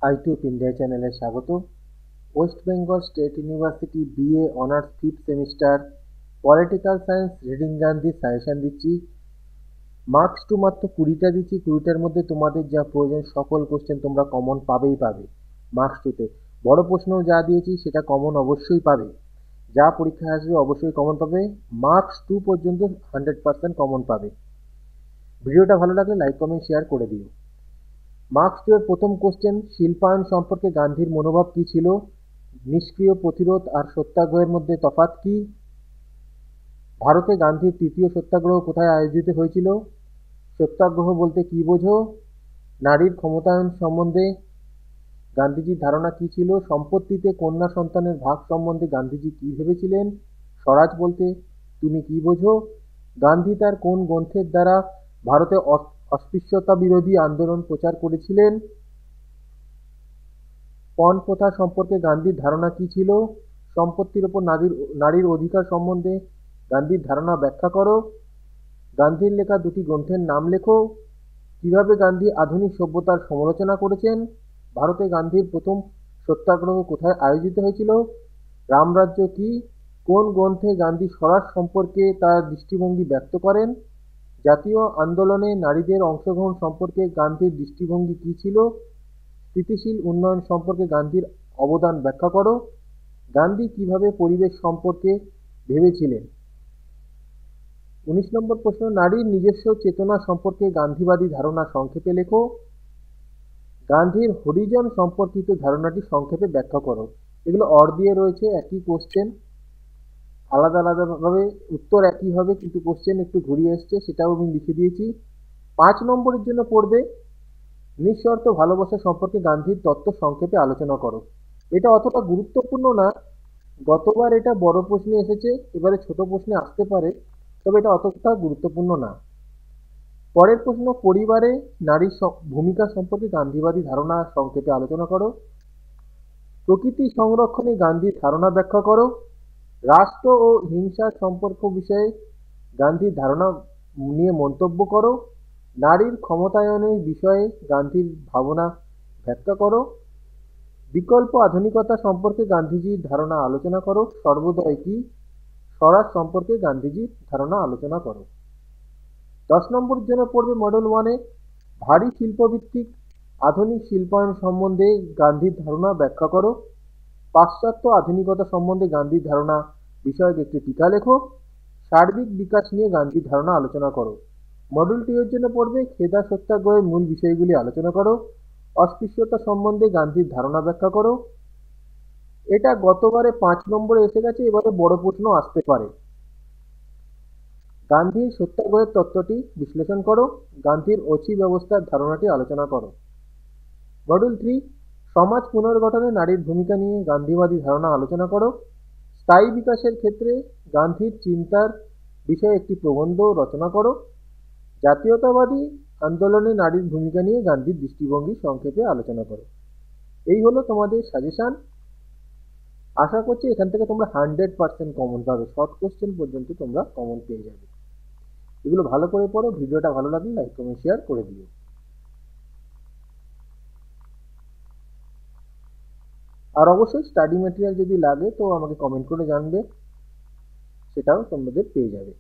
আইটিউব India চ্যানেলে স্বাগত। West Bengal state university BA honours 5th semester political science reading Gandhi suggestion দিচ্ছি। Marks two মাত্র 20টা দিচ্ছি। 20টার মধ্যে তোমাদের যা প্রয়োজন সকল কোশ্চেন তোমরা কমন পাবেই পাবে। মার্কস টুতে বড় প্রশ্ন যা দিয়েছি সেটা কমন অবশ্যই পাবে, যা পরীক্ষায় আসবে অবশ্যই কমন পাবে। মার্কস 2 পর্যন্ত 100% কমন পাবে। ভিডিওটা ভালো লাগলে লাইক কমেন্ট শেয়ার করে দিও। মার্কস টু এর প্রথম কোশ্চেন, শিল্পায়ন সম্পর্কে গান্ধীর মনোভাব কি ছিল? নিষ্ক্রিয় প্রতিরোধ আর সত্যাগ্রহের মধ্যে তফাৎ কি? ভারতে গান্ধীর তৃতীয় সত্যাগ্রহ কোথায় আয়োজিত হয়েছিল? সত্যাগ্রহ বলতে কি বোঝো? নারীর ক্ষমতায়ন সম্বন্ধে গান্ধীজির ধারণা কি ছিল? সম্পত্তিতে কন্যা সন্তানের ভাগ সম্বন্ধে গান্ধীজি কি ভেবেছিলেন? স্বরাজ বলতে তুমি কি বোঝো? গান্ধী তার কোন গ্রন্থের দ্বারা ভারতে অস্পৃশ্যতা বিরোধী আন্দোলন প্রচার করেছিলেন? পণ প্রথা সম্পর্কে গান্ধীর ধারণা কি ছিল? সম্পত্তির ওপর নারীর অধিকার সম্বন্ধে গান্ধীর ধারণা ব্যাখ্যা করো। গান্ধীর লেখা দুটি গ্রন্থের নাম লেখো। কিভাবে গান্ধী আধুনিক সভ্যতার সমালোচনা করেছেন? ভারতে গান্ধীর প্রথম সত্যাগ্রহ কোথায় আয়োজিত হয়েছিল? রামরাজ্য কি? কোন গ্রন্থে গান্ধী স্বরাজ সম্পর্কে তার দৃষ্টিভঙ্গি ব্যক্ত করেন? জাতীয় আন্দোলনে নারীদের অংশগ্রহণ সম্পর্কে গান্ধীর দৃষ্টিভঙ্গি কি ছিল? স্থিতিশীল উন্নয়ন সম্পর্কে গান্ধীর অবদান ব্যাখ্যা করো। গান্ধী কিভাবে পরিবেশ সম্পর্কে ভেবেছিলেন? 19 নম্বর প্রশ্ন, নারীর নিজস্ব চেতনা সম্পর্কে গান্ধীবাদী ধারণা সংক্ষেপে লেখো। গান্ধীর হরিজন সম্পর্কিত ধারণাটি সংক্ষেপে ব্যাখ্যা করো। এগুলো অর দিয়ে রয়েছে, একই কোশ্চেন, আলাদা আলাদাভাবে উত্তর একই হবে কিন্তু কোশ্চেন একটু ঘুরিয়ে এসছে, সেটাও আমি লিখে দিয়েছি। 5 নম্বরের জন্য পড়বে নিঃশর্ত ভালোবাসা সম্পর্কে গান্ধীর তত্ত্ব সংক্ষেপে আলোচনা করো। এটা অতটা গুরুত্বপূর্ণ না, গতবার এটা বড় প্রশ্নে এসেছে, এবারে ছোট প্রশ্নে আসতে পারে, তবে এটা অতটা গুরুত্বপূর্ণ না। পরের প্রশ্ন, পরিবারে নারীর ভূমিকা সম্পর্কে গান্ধীবাদী ধারণা সংক্ষেপে আলোচনা করো। প্রকৃতি সংরক্ষণে গান্ধীর ধারণা ব্যাখ্যা করো। রাষ্ট্র ও হিংসার সম্পর্ক বিষয়ে গান্ধীর ধারণা নিয়ে মন্তব্য করো। নারীর ক্ষমতায়নের বিষয়ে গান্ধীর ভাবনা ব্যাখ্যা করো। বিকল্প আধুনিকতা সম্পর্কে গান্ধীজির ধারণা আলোচনা করো। সর্বোদয় কি? স্বরাজ সম্পর্কে গান্ধীজির ধারণা আলোচনা করো। 10 নম্বরের জন্য পড়বে মডেল 1-এ ভারী শিল্পভিত্তিক আধুনিক শিল্পায়ন সম্বন্ধে গান্ধীর ধারণা ব্যাখ্যা করো। পাশ্চাত্য আধুনিকতা সম্বন্ধে গান্ধীর ধারণা বিষয়ক একটি টিকা লেখো। সার্বিক বিকাশ নিয়ে গান্ধীর ধারণা আলোচনা করো। মডেল 2 এর জন্য পড়বে খেদা সত্যাগ্রহের মূল বিষয়গুলি আলোচনা করো। অস্পৃশ্যতা সম্বন্ধে গান্ধীর ধারণা ব্যাখ্যা করো। এটা গতবারে 5 নম্বরে এসে গেছে, এবারে বড় প্রশ্ন আসতে পারে। গান্ধীর সত্যাগ্রহের তত্ত্বটি বিশ্লেষণ করো। গান্ধীর অচি ব্যবস্থার ধারণাটি আলোচনা করো। মডেল 3 সমাজ পুনর্গঠনে নারীর ভূমিকা নিয়ে গান্ধীবাদী ধারণা আলোচনা করো। স্থায়ী বিকাশের ক্ষেত্রে গান্ধীর চিন্তার বিষয়ে একটি প্রবন্ধ রচনা করো। জাতীয়তাবাদী আন্দোলনে নারীর ভূমিকা নিয়ে গান্ধীর দৃষ্টিভঙ্গি সংক্ষেপে আলোচনা করো। এই হলো তোমাদের সাজেশন। আশা করছি এখান থেকে তোমরা 100% কমন পাবে। শর্ট কোশ্চেন পর্যন্ত তোমরা কমন পেয়ে যাবে। এগুলো ভালো করে পড়ো। ভিডিওটা ভালো লাগলে লাইক কমেন্ট শেয়ার করে দিও। আর অবশ্যই স্টাডি ম্যাটেরিয়াল যদি লাগে তো আমাকে কমেন্ট করে জানবে, সেটাও তোমাদের পেয়ে যাবে।